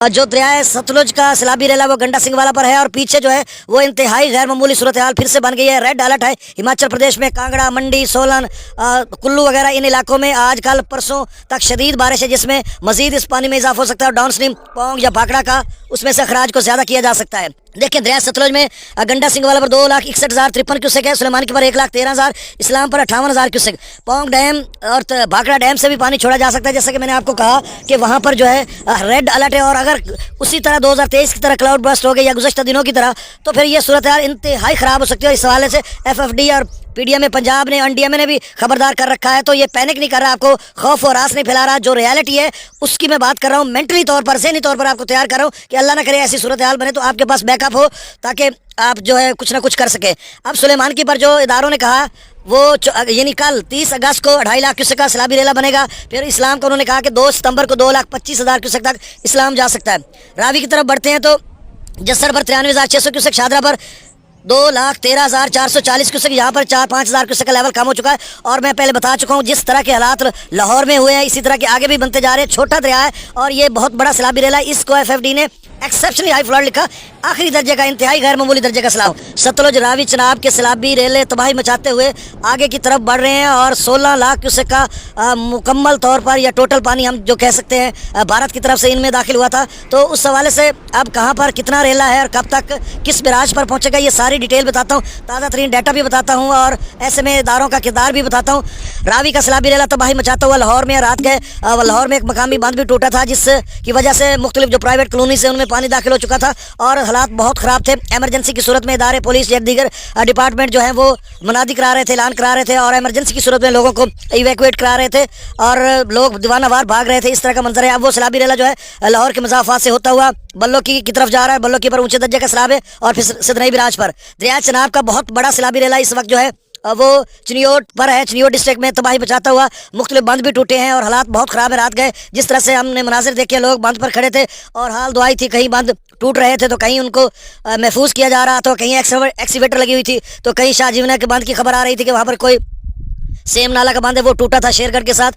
जो दरिया है सतलुज का सैलाबी रेला वो गंडा सिंह वाला पर है और पीछे जो है वो इंतहाई गैर मामूली सूरत हाल फिर से बन गई है। रेड अलर्ट है हिमाचल प्रदेश में, कांगड़ा, मंडी, सोलन, कुल्लू वगैरह इन इलाकों में आज कल परसों तक शदीद बारिश है, जिसमें मजीद इस पानी में इजाफा हो सकता है और डाउन स्ट्रीम पौंग या भाखड़ा का उसमें से अखराज को ज्यादा किया जा सकता है। देखिए दरिया सतलुज में गंडा सिंह वाला पर 2,61,053 क्यूसेक है, सुलेमानी के पर 1,13,000, इस्लाम पर 58,000 क्यूसेक। पौंग डैम और भाखड़ा डैम से भी पानी छोड़ा जा सकता है, जैसा कि मैंने आपको कहा कि वहां पर जो है रेड अलर्ट है। और अगर उसी तरह 2023 की तरह क्लाउड बस्ट हो गई या गुज़श्ता दिनों की तरह, तो फिर ये सूरत हाल इंतहाई ख़राब हो सकती है। इस हवाले से FFD और PDM में पंजाब ने, NDMA ने भी खबरदार कर रखा है। तो ये पैनिक नहीं कर रहा, आपको खौफ और आस नहीं फैला रहा। जो रियलिटी है उसकी मैं बात कर रहा हूँ, मेंटली तौर पर, ज़हनी तौर पर आपको तैयार कर रहा हूँ कि अल्लाह ना करे ऐसी सूरत हाल बने तो आपके पास बैकअप हो, ताकि आप जो है कुछ ना कुछ कर सके। अब सुलेमान की पर जो इदारों ने कहा वो यानी कल 30 अगस्त को 2.5 लाख क्यूसेक का सैलाबी रेला बनेगा। फिर इस्लाम का उन्होंने कहा कि 2 सितंबर को 2,25,000 क्यूसेक तक इस्लाम जा सकता है। रावी की तरफ बढ़ते हैं तो जस्सर पर 93,600 क्यूसेक, शादरा पर 2,13,440 क्यूसेक, यहाँ पर 4-5,000 क्यूसेक का लेवल कम हो चुका है। और मैं पहले बता चुका हूँ जिस तरह के हालात लाहौर में हुए हैं इसी तरह के आगे भी बनते जा रहे हैं। छोटा दरिया है और ये बहुत बड़ा सैलाबी रेला, इसको FFD ने एक्सेप्शनली हाई फ्लड लिखा, आखिरी दर्जे का, इंतहाई गैर मामूली दर्जे का सैलाब। सतलुज, रावी, चनाब के सैलाबी रेले तबाही मचाते हुए आगे की तरफ बढ़ रहे हैं और 16 लाख क्यूसेक का मुकम्मल तौर पर या टोटल पानी हम जो कह सकते हैं भारत की तरफ से इनमें दाखिल हुआ था। तो उस हवाले से अब कहाँ पर कितना रेला है और कब तक किस बिराज पर पहुँचेगा ये सारी डिटेल बताता हूँ, ताज़ा तरीन डाटा भी बताता हूँ और ऐसे में इदारों का किरदार भी बताता हूँ। रावी का सैलाबी रेला तबाही मचाता हुआ लाहौर में रात गए, लाहौर में एक मकामी बांध भी टूटा था जिसकी वजह से मुख्तलिफ जो प्राइवेट कॉलोनी से उनमें पानी दाखिल हो चुका था और हालात बहुत ख़राब थे। एमरजेंसी की सूरत में इदारे, पुलिस या दीगर डिपार्टमेंट जो है वो मुनादी करा रहे थे, ऐलान करा रहे थे और एमरजेंसी की सूरत में लोगों को इवैक्यूएट करा रहे थे और लोग दीवानावार भाग रहे थे। इस तरह का मंजर है। अब वो सैलाबी रेला जो है लाहौर के मज़ाफ़ात से होता हुआ बल्लो की तरफ जा रहा है। बल्लो की पर ऊंचे दर्जे का सैलाब है और फिर सिदनई बिराज पर दरिया चनाब का बहुत बड़ा सैलाबी रेला इस वक्त जो है वो चिनियोट पर है। चिनियोट डिस्ट्रिक्ट में तबाही मचाता हुआ मुख्तलिफ बंद भी टूटे हैं और हालात बहुत ख़राब है। रात गए जिस तरह से हमने मनाजिर देखे, लोग बंद पर खड़े थे और हाल दुआई थी, कहीं बंद टूट रहे थे तो कहीं उनको महफूज किया जा रहा था, कहीं एक्सीवेटर लगी हुई थी तो कहीं शाहजीवना के बंद की खबर आ रही थी कि वहाँ पर कोई सेम नाला का बंद है वो टूटा था शेरगढ़ के साथ।